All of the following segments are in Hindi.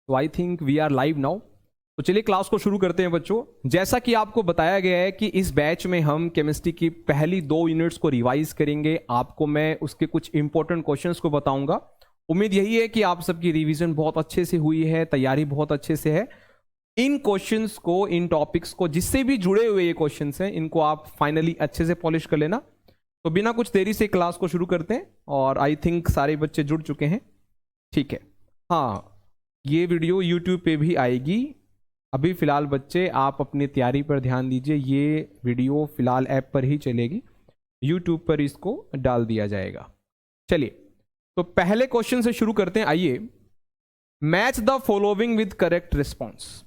तो I think we are live now. तो चलिए क्लास को शुरू करते हैं बच्चों। जैसा कि आपको बताया गया है कि इस बैच में हम केमिस्ट्री की पहली 2 यूनिट्स को रिवाइज करेंगे। आपको मैं उसके कुछ इंपॉर्टेंट क्वेश्चंस को बताऊंगा। उम्मीद यही है कि आप सबकी रिवीजन बहुत अच्छे से हुई है, तैयारी बहुत अच्छे से है। इन क्वेश्चंस को, इन टॉपिक्स को, जिससे भी जुड़े हुए ये क्वेश्चंस हैं, इनको आप फाइनली अच्छे से पॉलिश कर लेना। तो बिना कुछ देरी से क्लास को शुरू करते हैं। और आई थिंक सारे बच्चे जुड़ चुके हैं, ठीक है। हाँ, ये वीडियो यूट्यूब पे भी आएगी। अभी फिलहाल बच्चे आप अपनी तैयारी पर ध्यान दीजिए। ये वीडियो फिलहाल ऐप पर ही चलेगी, यूट्यूब पर इसको डाल दिया जाएगा। चलिए, तो पहले क्वेश्चन से शुरू करते हैं। आइए, match the following with correct response.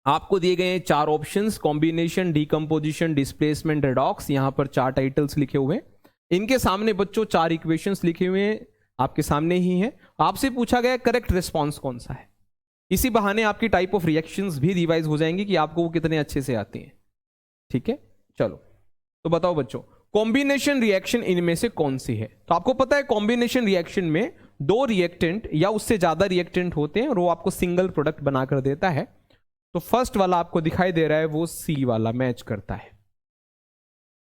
आपको दिए गए हैं 4 options: combination, decomposition, displacement, redox. यहां पर 4 टाइटल्स लिखे हुए हैं। इनके सामने बच्चों 4 इक्वेशंस लिखे हुए हैं, आपके सामने ही है। आपसे पूछा गया करेक्ट रिस्पॉन्स कौन सा है। इसी बहाने आपकी टाइप ऑफ रिएक्शंस भी रिवाइज हो जाएंगी कि आपको वो कितने अच्छे से आती हैं, ठीक है। चलो, तो बताओ बच्चों, कॉम्बिनेशन रिएक्शन इनमें से कौन सी है। तो आपको पता है कॉम्बिनेशन रिएक्शन में 2 रिएक्टेंट या उससे ज्यादा रिएक्टेंट होते हैं और वो आपको सिंगल प्रोडक्ट बनाकर देता है। तो फर्स्ट वाला आपको दिखाई दे रहा है, वो सी वाला मैच करता है।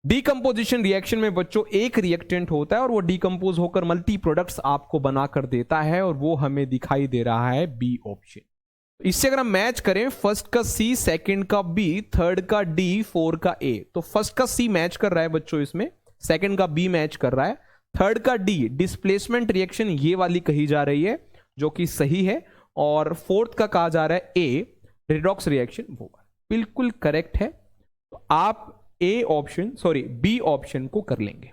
डीकंपोजिशन रिएक्शन में बच्चों एक रिएक्टेंट होता है और वो डीकंपोज होकर मल्टी प्रोडक्ट्स आपको बनाकर देता है, और वो हमें दिखाई दे रहा है बी ऑप्शन। इससे अगर हम मैच करें, फर्स्ट का सी, सेकंड का बी, थर्ड का डी, 4 का ए, तो फर्स्ट का सी मैच कर रहा है बच्चों इसमें, सेकंड का बी मैच कर रहा है, थर्ड का डी डिस्प्लेसमेंट रिएक्शन ये वाली कही जा रही है जो कि सही है, और फोर्थ का कहा जा रहा है ए रिडॉक्स रिएक्शन, वो बिल्कुल करेक्ट है। तो आप A option, sorry B option को कर लेंगे,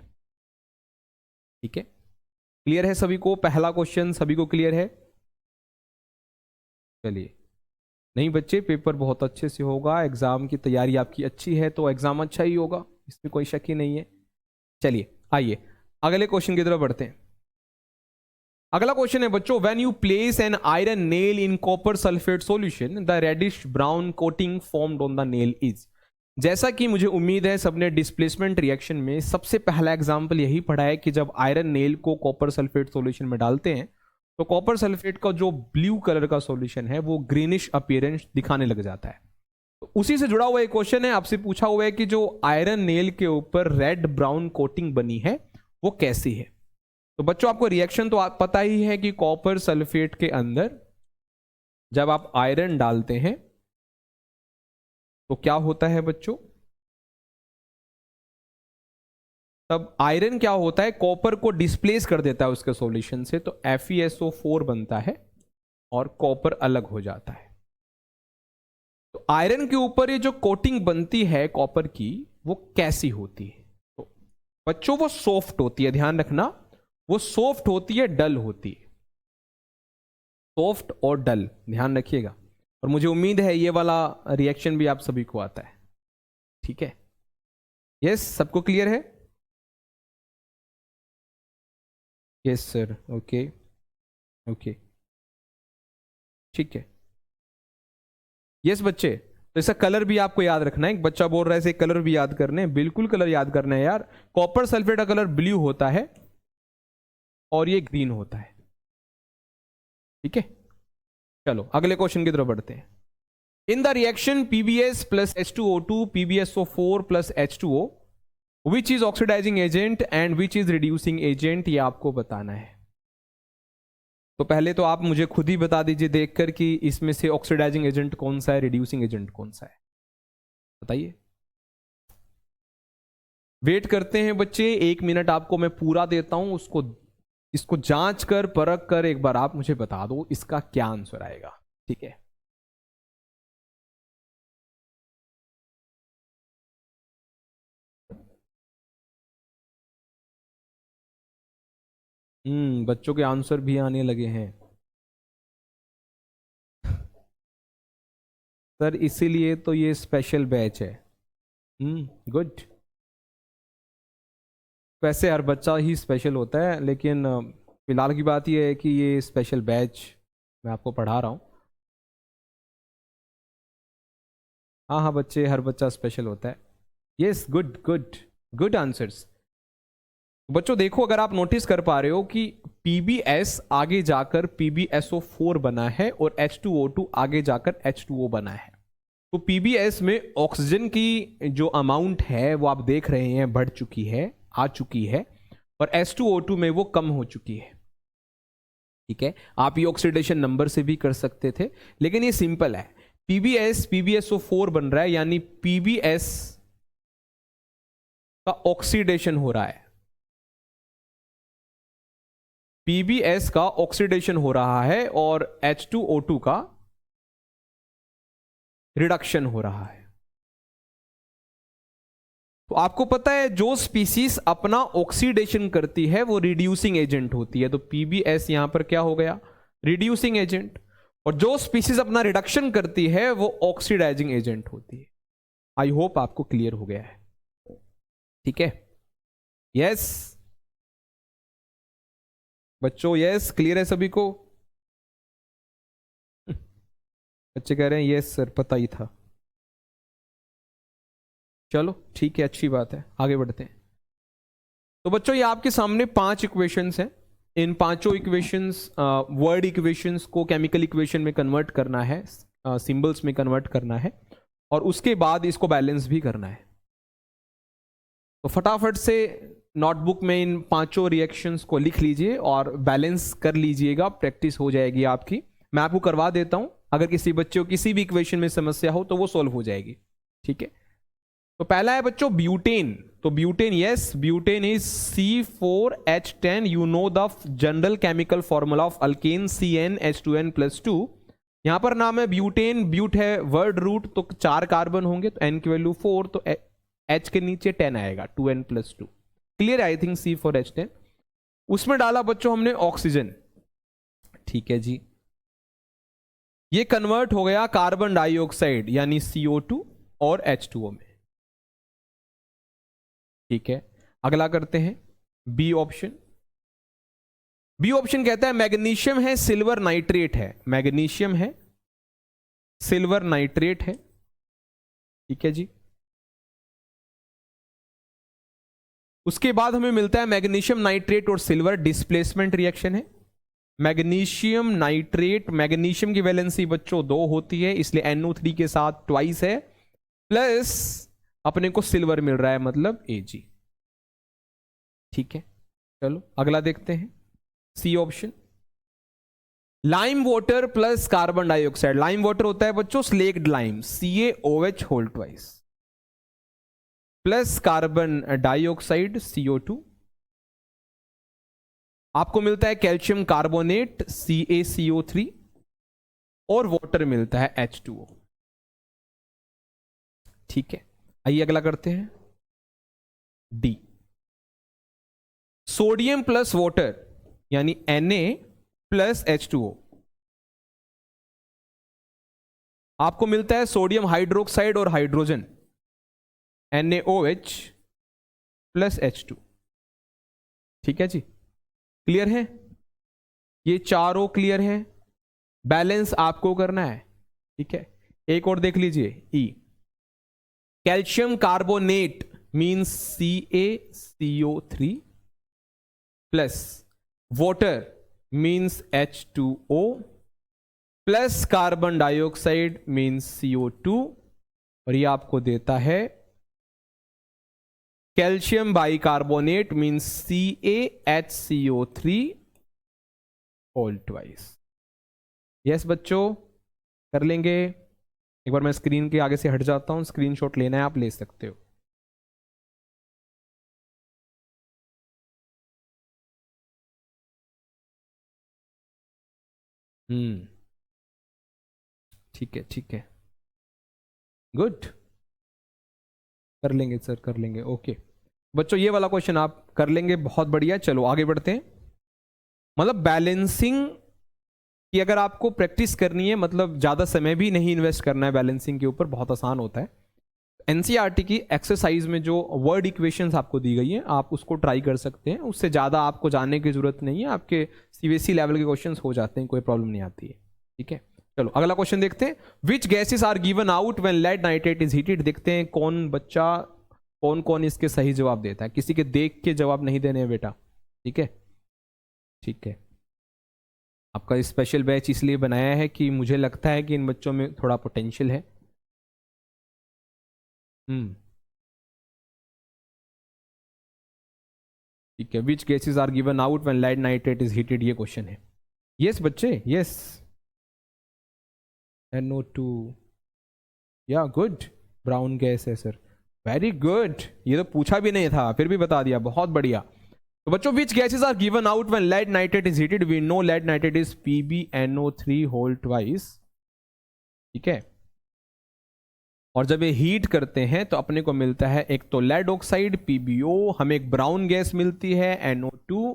ठीक है। क्लियर है सभी को? पहला क्वेश्चन सभी को क्लियर है? चलिए, नहीं बच्चे, पेपर बहुत अच्छे से होगा। एग्जाम की तैयारी आपकी अच्छी है तो एग्जाम अच्छा ही होगा, इसमें कोई शक ही नहीं है। चलिए आइए अगले क्वेश्चन की तरफ बढ़ते हैं। अगला क्वेश्चन है बच्चों, when you place an iron nail in copper sulphate solution the reddish brown coating formed on the nail is. जैसा कि मुझे उम्मीद है सबने डिस्प्लेसमेंट रिएक्शन में सबसे पहला एग्जांपल यही पढ़ा है कि जब आयरन नेल को कॉपर सल्फेट सॉल्यूशन में डालते हैं तो कॉपर सल्फेट का जो ब्लू कलर का सॉल्यूशन है वो ग्रीनिश अपीयरेंस दिखाने लग जाता है। तो उसी से जुड़ा हुआ एक क्वेश्चन है, आपसे पूछा हुआ है कि जो आयरन नेल के ऊपर रेड ब्राउन कोटिंग बनी है वो कैसी है। तो बच्चों आपको रिएक्शन तो पता ही है कि कॉपर सल्फेट के अंदर जब आप आयरन डालते हैं तो क्या होता है बच्चों, तब आयरन क्या होता है, कॉपर को डिस्प्लेस कर देता है उसके सॉल्यूशन से, तो FeSO4 बनता है और कॉपर अलग हो जाता है। तो आयरन के ऊपर ये जो कोटिंग बनती है कॉपर की, वो कैसी होती है? तो बच्चों वो सॉफ्ट होती है, ध्यान रखना, वो सॉफ्ट होती है, डल होती है। सॉफ्ट और डल, ध्यान रखिएगा। और मुझे उम्मीद है ये वाला रिएक्शन भी आप सभी को आता है, ठीक है। यस, सबको क्लियर है? यस सर, ओके ओके, ठीक है। यस बच्चे, तो इसका कलर भी आपको याद रखना है। एक बच्चा बोल रहा है इसे कलर भी याद करने हैं, बिल्कुल कलर याद करना है यार। कॉपर सल्फेट का कलर ब्लू होता है और ये ग्रीन होता है, ठीक है। चलो अगले क्वेश्चन की तरफ बढ़ते हैं। In the reaction PbS plus H2O2 PbSO4 plus H2O which is oxidising agent and which is reducing agent, ये आपको बताना है। तो पहले तो आप मुझे खुद ही बता दीजिए देखकर कि इसमें से ऑक्सीडाइजिंग एजेंट कौन सा है, रिड्यूसिंग एजेंट कौन सा है, बताइए। वेट करते हैं बच्चे, 1 मिनट आपको मैं पूरा देता हूं, इसको जांच कर परख कर एक बार आप मुझे बता दो इसका क्या आंसर आएगा, ठीक है। बच्चों के आंसर भी आने लगे हैं सर, इसीलिए तो ये स्पेशल बैच है। गुड। वैसे हर बच्चा ही स्पेशल होता है, लेकिन फिलहाल की बात ये है कि ये स्पेशल बैच मैं आपको पढ़ा रहा हूँ। हाँ हाँ बच्चे, हर बच्चा स्पेशल होता है। Yes, good good good answers, बच्चों देखो, अगर आप नोटिस कर पा रहे हो कि PbS आगे जाकर PbSO4 बना है और H2O2 आगे जाकर H2O बना है। तो PbS में ऑक्सीजन की जो अमाउंट है वो आप देख रहे हैं बढ़ चुकी है, आ चुकी है, और H2O2 में वो कम हो चुकी है। ठीक है, आप ये ऑक्सीडेशन नंबर से भी कर सकते थे, लेकिन ये सिंपल है। PbS PbSO4 बन रहा है, यानी PbS का ऑक्सीडेशन हो रहा है, PbS का ऑक्सीडेशन हो रहा है और H2O2 का रिडक्शन हो रहा है। तो आपको पता है जो स्पीसीज अपना ऑक्सीडेशन करती है वो रिड्यूसिंग एजेंट होती है, तो PbS यहां पर क्या हो गया, रिड्यूसिंग एजेंट, और जो स्पीसीज अपना रिडक्शन करती है वो ऑक्सीडाइजिंग एजेंट होती है। आई होप आपको क्लियर हो गया है। ठीक है, यस बच्चों, यस क्लियर है सभी को? बच्चे कह रहे हैं यस सर, पता ही था। चलो ठीक है, अच्छी बात है, आगे बढ़ते हैं। तो बच्चों ये आपके सामने 5 इक्वेशंस हैं। इन पांचों इक्वेशंस, वर्ड इक्वेशंस को केमिकल इक्वेशन में कन्वर्ट करना है, सिंबल्स में कन्वर्ट करना है, और उसके बाद इसको बैलेंस भी करना है। तो फटाफट से नोटबुक में इन पांचों रिएक्शंस को लिख लीजिए और बैलेंस कर लीजिएगा, प्रैक्टिस हो जाएगी आपकी। मैं आपको करवा देता हूं, अगर किसी बच्चे को किसी भी इक्वेशन में समस्या हो तो वो सॉल्व हो जाएगी। ठीक है, तो पहला है बच्चों ब्यूटेन। तो butane, yes butane is C4H10। You know the general chemical formula of alkane CnH2n+2। यहां पर नाम है ब्यूटेन, ब्यूट है वर्ड रूट, तो 4 कार्बन होंगे, तो n की वैल्यू 4, तो H के नीचे 10 आएगा, 2n+2। Clear, I think C4H10। उसमें डाला बच्चों हमने ऑक्सीजन। ठीक है जी, ये कन्वर्ट हो गया कार्बन डाइऑक्साइड यानी CO2 और H2O में। ठीक है, अगला करते हैं बी ऑप्शन। बी ऑप्शन कहता है मैग्नीशियम है, सिल्वर नाइट्रेट है, मैग्नीशियम है, सिल्वर नाइट्रेट है। ठीक है जी, उसके बाद हमें मिलता है मैग्नीशियम नाइट्रेट और सिल्वर डिस्प्लेसमेंट रिएक्शन है। मैग्नीशियम नाइट्रेट, मैग्नीशियम की वैलेंसी बच्चों 2 होती है, इसलिए NO3 के साथ ट्वाइस है, प्लस अपने को सिल्वर मिल रहा है, मतलब Ag। ठीक है, चलो अगला देखते हैं, C option. Lime water plus carbon dioxide. Lime water होता है बच्चों slaked lime, CaOH whole twice, plus carbon dioxide CO2। आपको मिलता है कैल्शियम कार्बोनेट CaCO3 और वाटर मिलता है H2O। ठीक है, आइए अगला करते हैं डी। सोडियम प्लस वाटर यानी Na प्लस H2O। आपको मिलता है सोडियम हाइड्रोक्साइड और हाइड्रोजन NaOH प्लस H2। ठीक है जी, क्लियर है, ये चारों क्लियर है, बैलेंस आपको करना है। ठीक है, एक और देख लीजिए ई। Calcium carbonate means CaCO3 plus water means H2O plus carbon dioxide means CO2, और ये आपको देता है calcium bicarbonate means CaHCO3 whole twice. Yes बच्चों, कर लेंगे। एक बार मैं स्क्रीन के आगे से हट जाता हूं, स्क्रीनशॉट लेना है आप ले सकते हो। ठीक है, ठीक है, गुड, कर लेंगे सर, कर लेंगे। ओके बच्चों, ये वाला क्वेश्चन आप कर लेंगे, बहुत बढ़िया। चलो आगे बढ़ते हैं। मतलब बैलेंसिंग की अगर आपको प्रैक्टिस करनी है, मतलब ज़्यादा समय भी नहीं इन्वेस्ट करना है बैलेंसिंग के ऊपर, बहुत आसान होता है। एनसीईआरटी की एक्सरसाइज में जो वर्ड इक्वेशंस आपको दी गई हैं आप उसको ट्राई कर सकते हैं, उससे ज़्यादा आपको जानने की जरूरत नहीं है, आपके सीबीएसई लेवल के क्वेश्चंस हो जाते हैं, कोई प्रॉब्लम नहीं आती है। ठीक है, चलो अगला क्वेश्चन देखते हैं। Which gases are given out when lead nitrate is heated. देखते हैं कौन बच्चा कौन कौन इसके सही जवाब देता है। किसी के देख के जवाब नहीं देने हैं बेटा, ठीक है। ठीक है, आपका स्पेशल बैच इसलिए बनाया है कि मुझे लगता है कि इन बच्चों में थोड़ा पोटेंशियल है। ठीक है, which gases are given out when lead nitrate is heated, ये क्वेश्चन है। यस बच्चे, यस, NO2, या गुड, ब्राउन गैस है सर, वेरी गुड, ये तो पूछा भी नहीं था फिर भी बता दिया, बहुत बढ़िया। तो बच्चों, which gases are given out when lead nitrate is heated, we know lead nitrate is PbNO3 whole twice, ठीक है। और जब ये हीट करते हैं तो अपने को मिलता है एक तो लेड ऑक्साइड PbO, हमें एक ब्राउन गैस मिलती है NO2,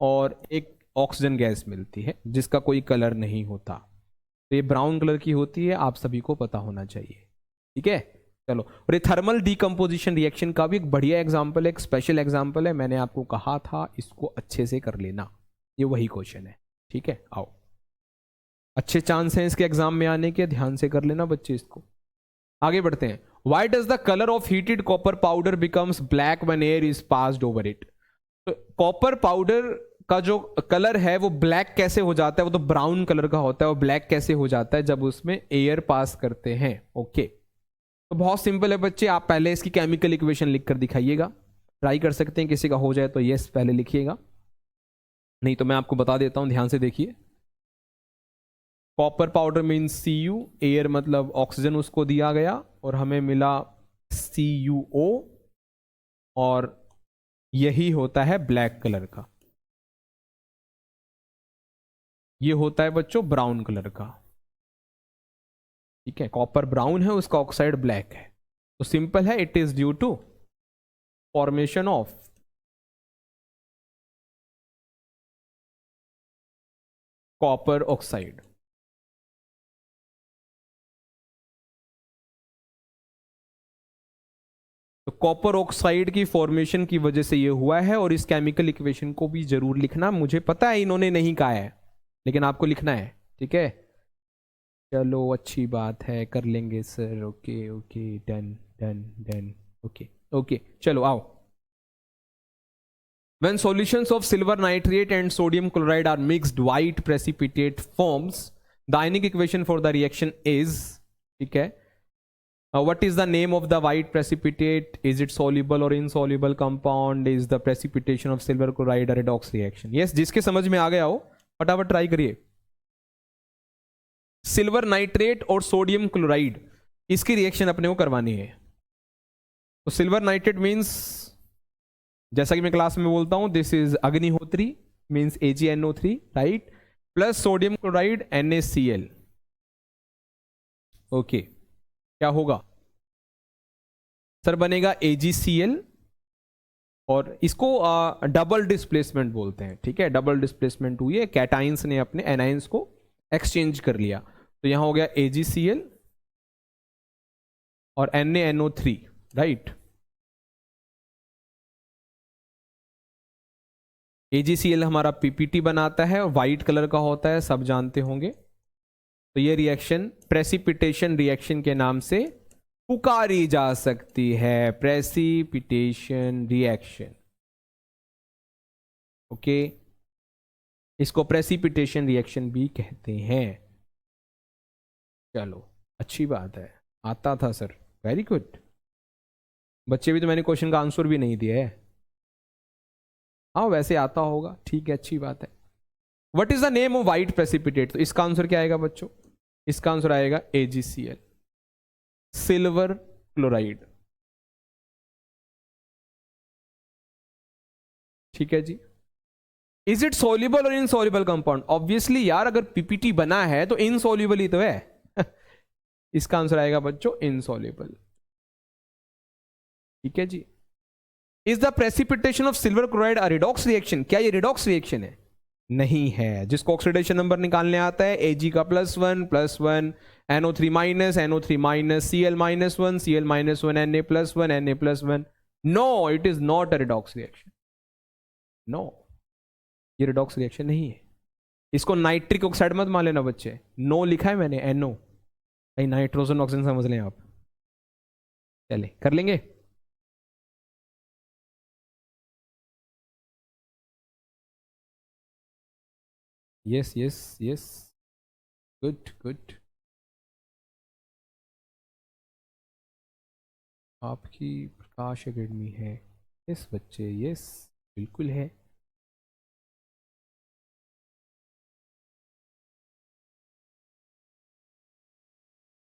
और एक ऑक्सीजन गैस मिलती है जिसका कोई कलर नहीं होता। तो ये ब्राउन कलर की होती है, आप सभी को पता होना चाहिए, ठीक है। चलो, और ये थर्मल डीकंपोजिशन रिएक्शन का भी एक बढ़िया एग्जांपल है, एक स्पेशल एग्जांपल है, मैंने आपको कहा था इसको अच्छे से कर लेना, ये वही क्वेश्चन है, ठीक है। आओ, अच्छे चांस हैं इसके एग्जाम में आने के, ध्यान से कर लेना बच्चे इसको। आगे बढ़ते हैं। Why does the colour of heated copper powder becomes black when air is passed over it. तो कॉपर पाउडर का जो कलर है वो ब्लैक कैसे हो जाता है, वो तो ब्राउन कलर का होता है, वो ब्लैक कैसे हो जाता है जब उसमें एयर पास करते हैं। ओके, तो बहुत सिंपल है बच्चे, आप पहले इसकी केमिकल इक्वेशन लिखकर दिखाइएगा, ट्राई कर सकते हैं, किसी का हो जाए तो यस पहले लिखिएगा, नहीं तो मैं आपको बता देता हूं, ध्यान से देखिए। Copper powder means Cu, air मतलब ऑक्सीजन उसको दिया गया और हमें मिला CuO, और यही होता है ब्लैक कलर का, ये होता है बच्चों ब्राउन कलर का, ठीक है। कॉपर ब्राउन है, उसका ऑक्साइड ब्लैक है, तो सिंपल है, it is due to formation of copper oxide. तो कॉपर ऑक्साइड की फॉर्मेशन की वजह से ये हुआ है, और इस केमिकल इक्वेशन को भी जरूर लिखना, मुझे पता है इन्होंने नहीं कहा है लेकिन आपको लिखना है, ठीक है। चलो अच्छी बात है, कर लेंगे sir, okay okay, done done done, okay okay. चलो आओ। When solutions of silver nitrate and sodium chloride are mixed, white precipitate forms. The ionic equation for the reaction is, ठीक है। What is the name of the white precipitate? Is it soluble or insoluble compound? Is the precipitation of silver chloride a redox reaction? Yes, जिसके समझ में आ गया हो फटाफट ट्राई करिए। सिल्वर नाइट्रेट और सोडियम क्लोराइड, इसकी रिएक्शन अपने को करवानी है। तो सिल्वर नाइट्रेट मीन्स, जैसा कि मैं क्लास में बोलता हूं, this is Agnihotri, means AgNO3, right, plus sodium chloride NaCl। Okay, क्या होगा सर, बनेगा AgCl, और इसको डबल डिस्प्लेसमेंट बोलते हैं, ठीक है। डबल डिस्प्लेसमेंट हुई है, कैटाइंस ने अपने एनाइंस को एक्सचेंज कर लिया, तो यहां हो गया AgCl और NaNO3, राइट। AgCl हमारा PPT बनाता है और वाइट कलर का होता है, सब जानते होंगे। तो ये रिएक्शन प्रेसिपिटेशन रिएक्शन के नाम से पुकारी जा सकती है, प्रेसिपिटेशन रिएक्शन, ओके। इसको प्रेसिपिटेशन रिएक्शन भी कहते हैं। चलो अच्छी बात है, आता था सर, वेरी गुड बच्चे, भी तो मैंने क्वेश्चन का आंसर भी नहीं दिया है, हाँ वैसे आता होगा, ठीक है, अच्छी बात है। What is the name of white precipitate, तो इसका आंसर क्या आएगा बच्चों, इसका आंसर आएगा AgCl, सिल्वर क्लोराइड, ठीक है जी। इज इट सोल्यूबल और इनसोल्यूबल कंपाउंड, ऑब्वियसली यार, अगर PPT बना है तो इनसोल्यूबल ही तो है इसका आंसर आएगा बच्चों इनसोल्यूबल, ठीक है जी। Is the precipitation of silver chloride a redox reaction, क्या ये रिडॉक्स रिएक्शन है, नहीं है। जिसको ऑक्सीडेशन नंबर निकालने आता है, Ag का +1 NO3 minus NO3 minus Cl -1 Cl -1 Na+1 Na+1, no it is not a redox reaction, no ये रिडॉक्स रिएक्शन नहीं है। इसको नाइट्रिक ऑक्साइड मत मान लेना बच्चे, नो लिखा है मैंने, NO, कहीं नाइट्रोजन ऑक्सीजन समझ लें आप। चले कर लेंगे। Yes yes yes, good good. आपकी प्रकाश एकेडमी है? यस बच्चे, यस बिल्कुल है।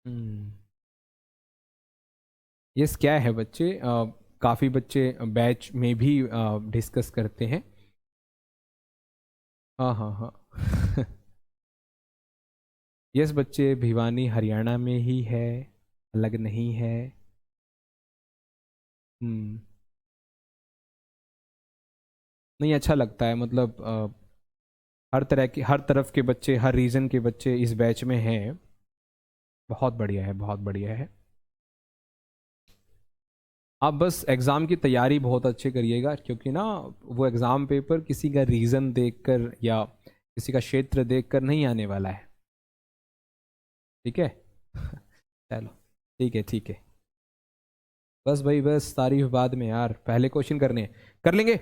हम्म, यस क्या है बच्चे, काफ़ी बच्चे बैच में भी डिस्कस करते हैं। हाँ हाँ हाँ। यस बच्चे, भिवानी हरियाणा में ही है, अलग नहीं है। हम्म, नहीं अच्छा लगता है, मतलब हर तरह के, हर तरफ के बच्चे, हर रीजन के बच्चे इस बैच में हैं। बहुत बढ़िया है, बहुत बढ़िया है। आप बस एग्ज़ाम की तैयारी बहुत अच्छे करिएगा, क्योंकि ना वो एग्ज़ाम पेपर किसी का रीज़न देखकर या किसी का क्षेत्र देखकर नहीं आने वाला है। ठीक है। चलो, ठीक है ठीक है। बस भाई बस, तारीफ बाद में यार, पहले क्वेश्चन करने हैं, कर लेंगे।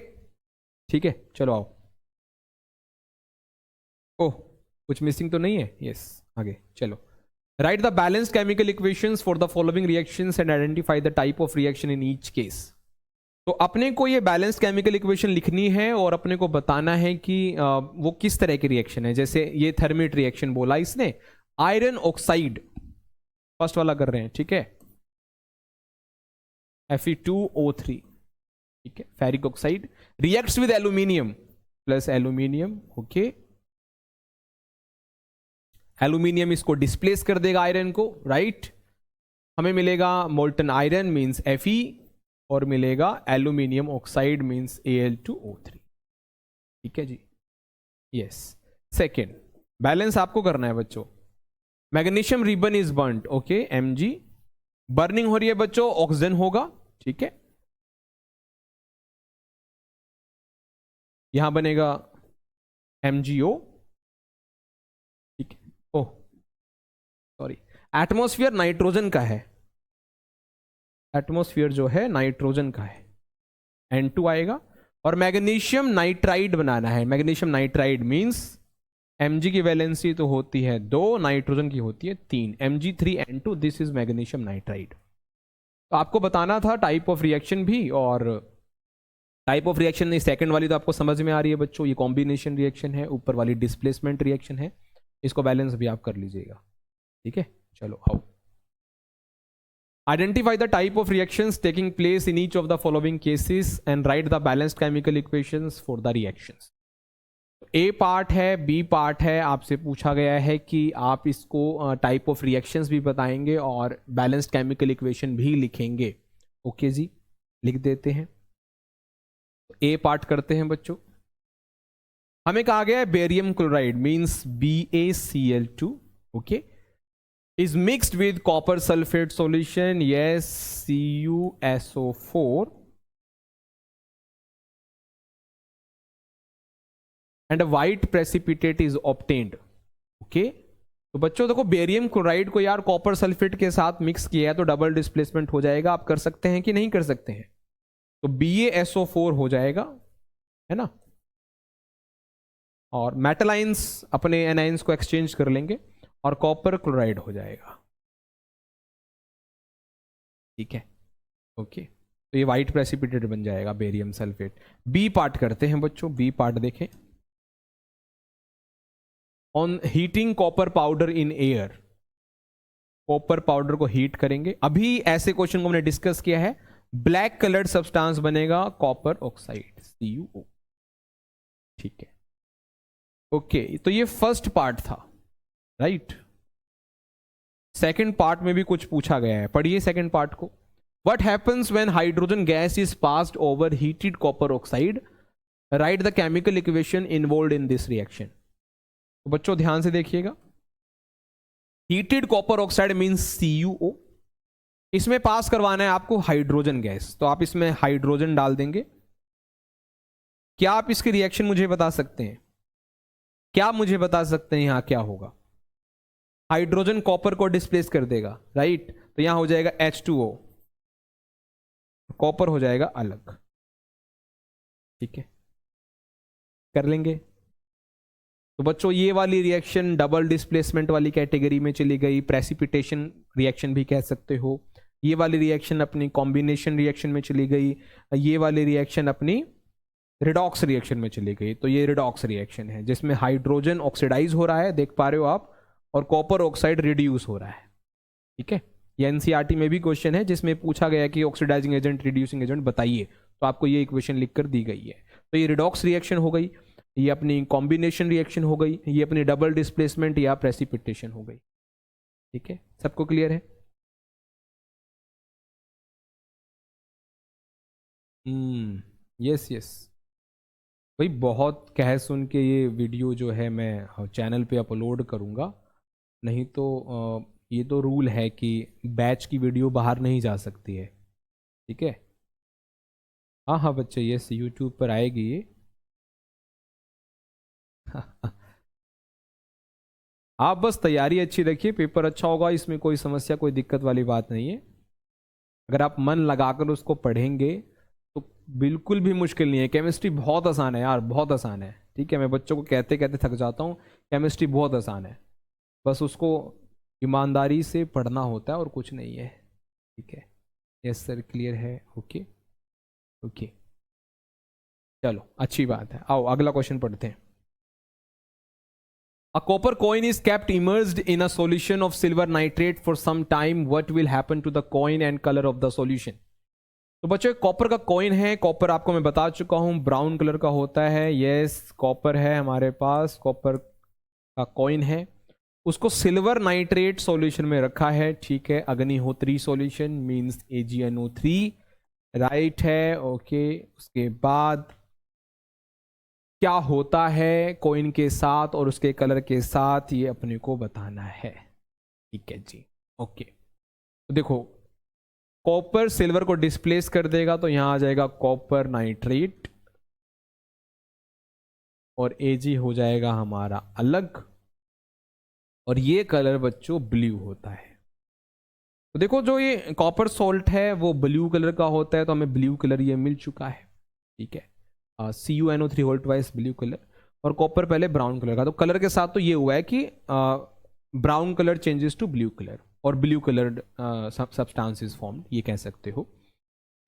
ठीक है चलो आओ। ओह, कुछ मिसिंग तो नहीं है? यस, आगे चलो। Right the balanced chemical equations for the following reactions and identify the type of reaction in each case. तो अपने को ये बैलेंस केमिकल इक्वेशन लिखनी है और अपने को बताना है कि वो किस तरह की रिएक्शन है। जैसे ये थर्मेट रिएक्शन बोला इसने, आयरन ऑक्साइड फर्स्ट वाला कर रहे हैं, ठीक है, Fe2O3, ठीक है, ferric oxide reacts with aluminium plus aluminium, okay. Aluminium इसको डिस्प्लेस कर देगा आयरन को, राइट। हमें मिलेगा मोल्टन आयरन मींस Fe, और मिलेगा एल्यूमिनियम ऑक्साइड मींस Al2O3, ठीक है जी। यस, सेकेंड बैलेंस आपको करना है बच्चों। Magnesium ribbon is burnt, okay, Mg। Burning हो रही है बच्चों, ऑक्सीजन होगा, ठीक है। यहां बनेगा MgO, ठीक है। ओह सॉरी, एटमॉस्फेयर नाइट्रोजन का है, एटमॉस्फेयर जो है नाइट्रोजन का है, N2 आएगा। और मैग्नीशियम नाइट्राइड बनाना है, मैग्नीशियम नाइट्राइड मींस Mg की वैलेंसी तो होती है 2, नाइट्रोजन की होती है 3, Mg3N2, this is magnesium nitride. तो आपको बताना था टाइप ऑफ रिएक्शन भी, और टाइप ऑफ रिएक्शन नहीं, सेकंड वाली तो आपको समझ में आ रही है बच्चों, ये कॉम्बिनेशन रिएक्शन है, ऊपर वाली डिस्प्लेसमेंट रिएक्शन है, इसको बैलेंस भी आप कर लीजिएगा, ठीक है। चलो आओ। Identify the type of reactions taking place in each of the following cases and write the balanced chemical equations for the reactions. A part है, बी पार्ट है, आपसे पूछा गया है कि आप इसको टाइप ऑफ रिएक्शंस भी बताएंगे और बैलेंस्ड केमिकल इक्वेशन भी लिखेंगे। ओके जी, लिख देते हैं। ए पार्ट करते हैं बच्चों। हमें कहा गया है barium chloride means BaCl2, okay, is mixed with copper sulfate solution, yes, CuSO4, and a white precipitate is obtained, okay। तो बच्चों देखो, बेरियम क्लोराइड को यार कॉपर सल्फेट के साथ मिक्स किया है तो डबल डिस्प्लेसमेंट हो जाएगा, आप कर सकते हैं कि नहीं कर सकते हैं? तो BaSO4 हो जाएगा, है ना। और मेटलाइंस अपने एनाइंस को एक्सचेंज कर लेंगे और कॉपर क्लोराइड हो जाएगा, ठीक है, ओके। तो ये व्हाइट प्रेसिपिटेट बन जाएगा बेरियम सल्फेट। बी पार्ट करते हैं बच्चों, बी पार्ट देखें। On heating copper powder in air, copper powder को हीट करेंगे, अभी ऐसे क्वेश्चन को हमने डिस्कस किया है। ब्लैक कलर्ड सब्सटेंस बनेगा कॉपर ऑक्साइड CuO, ठीक है, ओके। तो ये फर्स्ट पार्ट था, राइट। सेकंड पार्ट में भी कुछ पूछा गया है, पढ़िए सेकंड पार्ट को। What happens when hydrogen gas is passed over heated copper oxide, right the chemical equation involve in this reaction. तो बच्चों ध्यान से देखिएगा, heated copper oxide means CuO, इसमें पास करवाना है आपको हाइड्रोजन गैस, तो आप इसमें हाइड्रोजन डाल देंगे। क्या आप इसकी रिएक्शन मुझे बता सकते हैं? क्या आप मुझे बता सकते हैं यहां क्या होगा? हाइड्रोजन कॉपर को डिस्प्लेस कर देगा, राइट। तो यहां हो जाएगा H2O, कॉपर हो जाएगा अलग, ठीक है, कर लेंगे। तो बच्चों ये वाली रिएक्शन डबल डिस्प्लेसमेंट वाली कैटेगरी में चली गई, प्रेसिपिटेशन रिएक्शन भी कह सकते हो। ये वाली रिएक्शन अपनी कॉम्बिनेशन रिएक्शन में चली गई, ये वाली रिएक्शन अपनी रिडॉक्स रिएक्शन में चली गई। तो ये रिडॉक्स रिएक्शन है जिसमें हाइड्रोजन ऑक्सीडाइज हो रहा है, देख पा रहे हो आप, और कॉपर ऑक्साइड रिड्यूस हो रहा है। ठीक है, ये एनसीईआरटी में भी क्वेश्चन है जिसमें पूछा गया कि ऑक्सीडाइजिंग एजेंट रिड्यूसिंग एजेंट बताइए, तो आपको ये इक्वेशन लिखकर दी गई है। तो ये रिडॉक्स रिएक्शन हो गई, ये अपनी कॉम्बिनेशन रिएक्शन हो गई, ये अपनी डबल डिस्प्लेसमेंट या प्रेसिपिटेशन हो गई। ठीक है, सबको क्लियर है? यस यस भाई, बहुत कह सुन के ये वीडियो जो है मैं चैनल पे अपलोड करूँगा, नहीं तो ये तो रूल है कि बैच की वीडियो बाहर नहीं जा सकती है। ठीक है, हाँ हाँ बच्चे, यस यूट्यूब पर आएगी ये। आप बस तैयारी अच्छी रखिए, पेपर अच्छा होगा, इसमें कोई समस्या कोई दिक्कत वाली बात नहीं है। अगर आप मन लगाकर उसको पढ़ेंगे तो बिल्कुल भी मुश्किल नहीं है। केमिस्ट्री बहुत आसान है यार, बहुत आसान है। ठीक है, मैं बच्चों को कहते कहते थक जाता हूँ, केमिस्ट्री बहुत आसान है, बस उसको ईमानदारी से पढ़ना होता है और कुछ नहीं है। ठीक है, यस सर क्लियर है, ओके ओके, चलो अच्छी बात है। आओ अगला क्वेश्चन पढ़ते हैं। A copper coin is kept immersed in a solution of silver nitrate for some time. What will happen to the coin and color of the solution? तो बच्चों कॉपर का कॉइन है, कॉपर आपको मैं बता चुका हूं ब्राउन कलर का होता है। यस कॉपर है हमारे पास, कॉपर का कॉइन है, उसको सिल्वर नाइट्रेट सॉल्यूशन में रखा है। ठीक है, Agnihotri solution means AgNO3, right है, ओके। उसके बाद क्या होता है कॉइन के साथ और उसके कलर के साथ, ये अपने को बताना है। ठीक है जी, ओके। तो देखो कॉपर सिल्वर को डिस्प्लेस कर देगा, तो यहां आ जाएगा कॉपर नाइट्रेट और Ag हो जाएगा हमारा अलग, और ये कलर बच्चों ब्लू होता है। तो देखो जो ये कॉपर सॉल्ट है वो ब्लू कलर का होता है, तो हमें ब्लू कलर ये मिल चुका है। ठीक है, CuNO3 whole twice blue colour, और कॉपर पहले ब्राउन कलर का। तो कलर के साथ तो ये हुआ है कि brown colour changes to blue colour और ब्लू कलर्ड सब्सटेंसेस फॉर्म, ये कह सकते हो।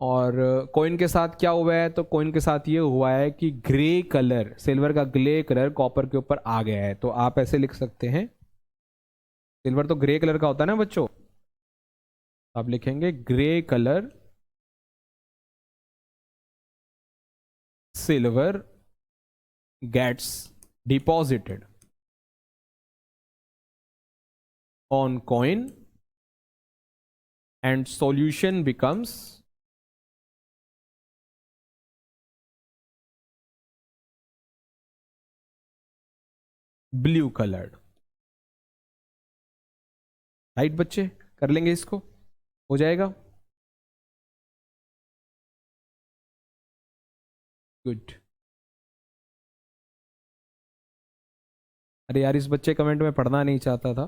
और कॉइन के साथ क्या हुआ है, तो कॉइन के साथ ये हुआ है कि ग्रे कलर, सिल्वर का ग्रे कलर कॉपर के ऊपर आ गया है। तो आप ऐसे लिख सकते हैं, सिल्वर तो ग्रे कलर का होता है ना बच्चों, आप लिखेंगे grey colour silver gets deposited on coin and solution becomes blue colored। Right बच्चे, कर लेंगे इसको, हो जाएगा, गुड। अरे यार इस बच्चे कमेंट में पढ़ना नहीं चाहता था,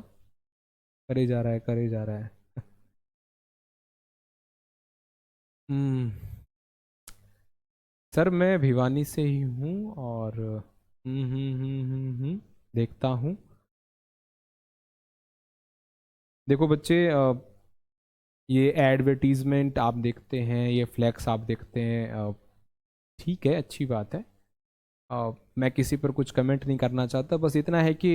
करे जा रहा है करे जा रहा है। सर मैं भिवानी से ही हूँ और देखता हूँ। देखो बच्चे ये एडवर्टीजमेंट आप देखते हैं, ये फ्लैक्स आप देखते हैं, ठीक है अच्छी बात है। मैं किसी पर कुछ कमेंट नहीं करना चाहता, बस इतना है कि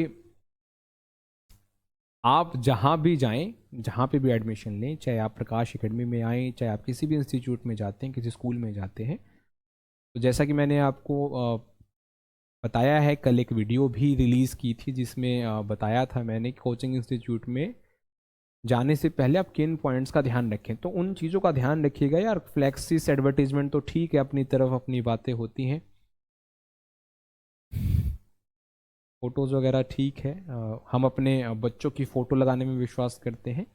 आप जहाँ भी जाएं, जहाँ पे भी एडमिशन लें, चाहे आप प्रकाश एकेडमी में आएँ, चाहे आप किसी भी इंस्टीट्यूट में जाते हैं, किसी स्कूल में जाते हैं, तो जैसा कि मैंने आपको बताया है, कल एक वीडियो भी रिलीज़ की थी जिसमें बताया था मैंने कि कोचिंग इंस्टीट्यूट में जाने से पहले आप किन पॉइंट्स का ध्यान रखें। तो उन चीज़ों का ध्यान रखिएगा यार। फ्लैक्सिस एडवर्टीजमेंट तो ठीक है, अपनी तरफ अपनी बातें होती हैं, फ़ोटोज़ वगैरह ठीक है, हम अपने बच्चों की फ़ोटो लगाने में विश्वास करते हैं,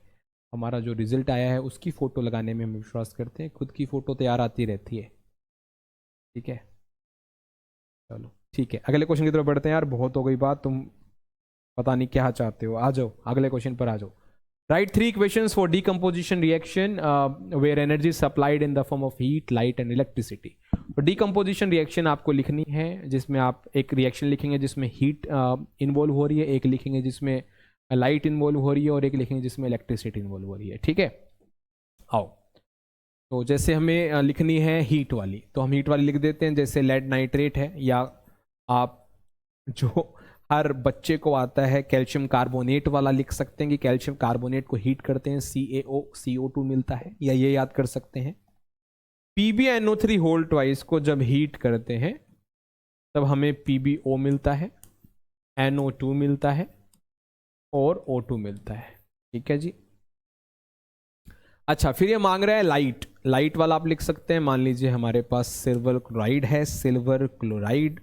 हमारा जो रिज़ल्ट आया है उसकी फ़ोटो लगाने में हम विश्वास करते हैं, खुद की फ़ोटो तैयार आती रहती है। ठीक है, चलो ठीक है, अगले क्वेश्चन की तरफ बढ़ते हैं यार, बहुत हो गई बात, तुम पता नहीं क्या चाहते हो, आ जाओ अगले क्वेश्चन पर आ जाओ। Write 3 equations for decomposition reaction where energy is supplied in the form of heat, light and electricity. तो डीकम्पोजिशन रिएक्शन आपको लिखनी है जिसमें आप एक रिएक्शन लिखेंगे जिसमें हीट इन्वॉल्व हो रही है, एक लिखेंगे जिसमें लाइट इन्वॉल्व हो रही है और एक लिखेंगे जिसमें इलेक्ट्रिसिटी इन्वॉल्व हो रही है। ठीक है, आओ। तो जैसे हमें लिखनी है हीट वाली, तो हम हीट वाली लिख देते हैं, जैसे लेड नाइट्रेट है, या आप जो हर बच्चे को आता है कैल्शियम कार्बोनेट वाला लिख सकते हैं कि कैल्शियम कार्बोनेट को हीट करते हैं CaO CO2 मिलता है, या ये याद कर सकते हैं। PbNO3 होल ट्वाइस को जब हीट करते हैं तब हमें PbO मिलता है, NO2 मिलता है और O2 मिलता है। ठीक है जी। अच्छा, फिर ये मांग रहा है लाइट, लाइट वाला आप लिख सकते हैं। मान लीजिए हमारे पास सिल्वर क्लोराइड है, सिल्वर क्लोराइड,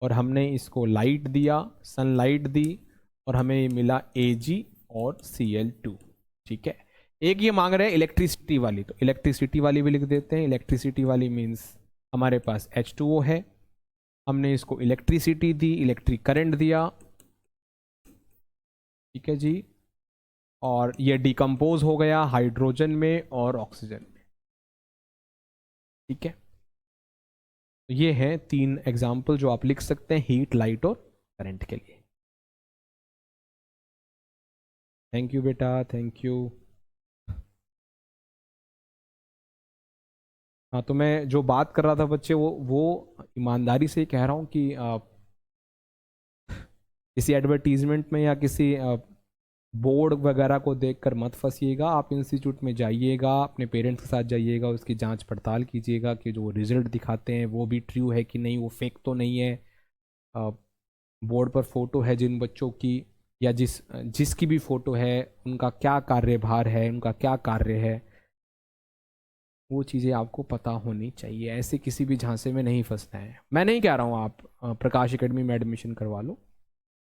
और हमने इसको लाइट दिया, सनलाइट दी, और हमें ये मिला Ag और Cl2। ठीक है। एक ये मांग रहे हैं इलेक्ट्रिसिटी वाली, तो इलेक्ट्रिसिटी वाली भी लिख देते हैं। इलेक्ट्रिसिटी वाली मीन्स हमारे पास H2O है, हमने इसको इलेक्ट्रिसिटी दी, इलेक्ट्रिक करंट दिया। ठीक है जी। और ये डिकम्पोज हो गया हाइड्रोजन में और ऑक्सीजन में। ठीक है। तो ये है 3 एग्जाम्पल जो आप लिख सकते हैं हीट, लाइट और करंट के लिए। थैंक यू बेटा, थैंक यू। हाँ, तो मैं जो बात कर रहा था बच्चे, वो ईमानदारी से कह रहा हूँ कि किसी एडवर्टीजमेंट में या किसी बोर्ड वगैरह को देखकर मत फंसिएगा। आप इंस्टीट्यूट में जाइएगा, अपने पेरेंट्स के साथ जाइएगा, उसकी जांच पड़ताल कीजिएगा कि जो रिजल्ट दिखाते हैं वो भी ट्रू है कि नहीं, वो फेक तो नहीं है। बोर्ड पर फोटो है जिन बच्चों की, या जिसकी भी फोटो है, उनका क्या कार्यभार है, उनका क्या कार्य है, वो चीज़ें आपको पता होनी चाहिए। ऐसे किसी भी झांसे में नहीं फंसना है। मैं नहीं कह रहा हूँ आप प्रकाश एकेडमी में एडमिशन करवा लो,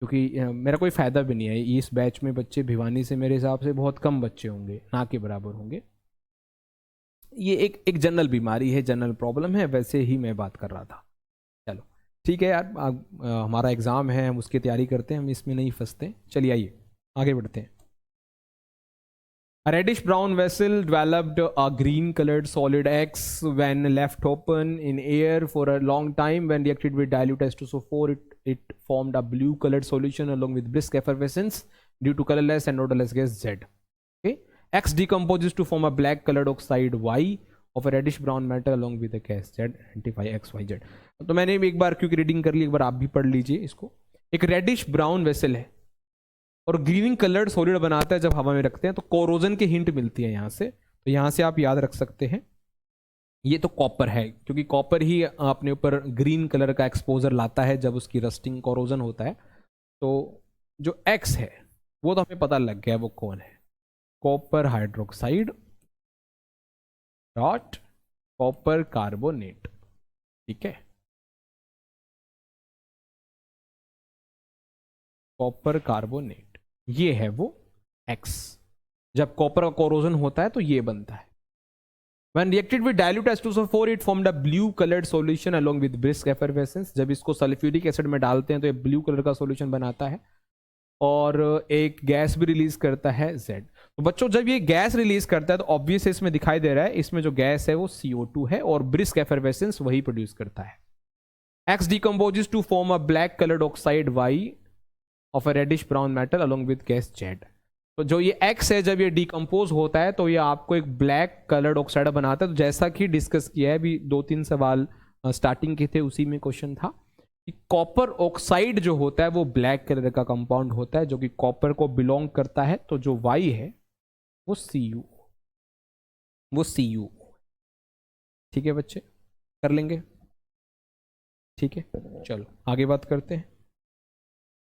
क्योंकि मेरा कोई फ़ायदा भी नहीं है। इस बैच में बच्चे भिवानी से मेरे हिसाब से बहुत कम बच्चे होंगे, ना के बराबर होंगे। ये एक जनरल बीमारी है, जनरल प्रॉब्लम है, वैसे ही मैं बात कर रहा था। चलो ठीक है यार, हमारा एग्ज़ाम है, हम उसकी तैयारी करते हैं, हम इसमें नहीं फंसते। चलिए आइए आगे बढ़ते हैं। A reddish brown vessel developed a green colored solid X when left open in air for a long time. When reacted with dilute H2SO4, it formed a blue colored solution along with brisk effervescence due to colorless and odorless gas Z. Okay. X decomposes to form a black colored oxide Y of a reddish brown metal along with the gas Z. Identify X, Y, Z. तो मैंने एक बार क्योंकि रीडिंग कर ली, एक बार आप भी पढ़ लीजिए इसको। एक रेडिश ब्राउन वेसल है और ग्रीनिंग कलर्ड सॉलिड बनाता है जब हवा में रखते हैं, तो कोरोजन की हिंट मिलती है यहाँ से। तो यहाँ से आप याद रख सकते हैं ये तो कॉपर है, क्योंकि कॉपर ही अपने ऊपर ग्रीन कलर का एक्सपोजर लाता है जब उसकी रस्टिंग कोरोजन होता है। तो जो एक्स है वो तो हमें पता लग गया वो कौन है, copper hydroxide dot copper carbonate. ठीक है, कॉपर कार्बोनेट ये है वो X। जब कॉपर का कोरोजन होता है तो ये बनता है। When reacted with dilute H2SO4, it formed a blue colored solution along with brisk effervescence। जब इसको सल्फ्यूरिक एसिड में डालते हैं तो ये ब्लू कलर का सॉल्यूशन बनाता है और एक गैस भी रिलीज करता है Z। तो बच्चों जब ये गैस रिलीज करता है तो ऑब्वियस इसमें दिखाई दे रहा है, इसमें जो गैस है वो CO2 है और ब्रिस्क एफरवेसेंस वही प्रोड्यूस करता है। X decomposes to form a black colored oxide Y of a reddish brown metal along with gas Z। तो जो ये X है जब ये डिकम्पोज होता है तो ये आपको एक ब्लैक कलर्ड ऑक्साइड बनाता है। तो जैसा कि डिस्कस किया है, अभी 2-3 सवाल स्टार्टिंग के थे उसी में क्वेश्चन था कि कॉपर ऑक्साइड जो होता है वो ब्लैक कलर का कंपाउंड होता है जो कि कॉपर को बिलोंग करता है। तो जो Y है वो Cu। ठीक है बच्चे, कर लेंगे। ठीक है, चलो आगे बात करते हैं।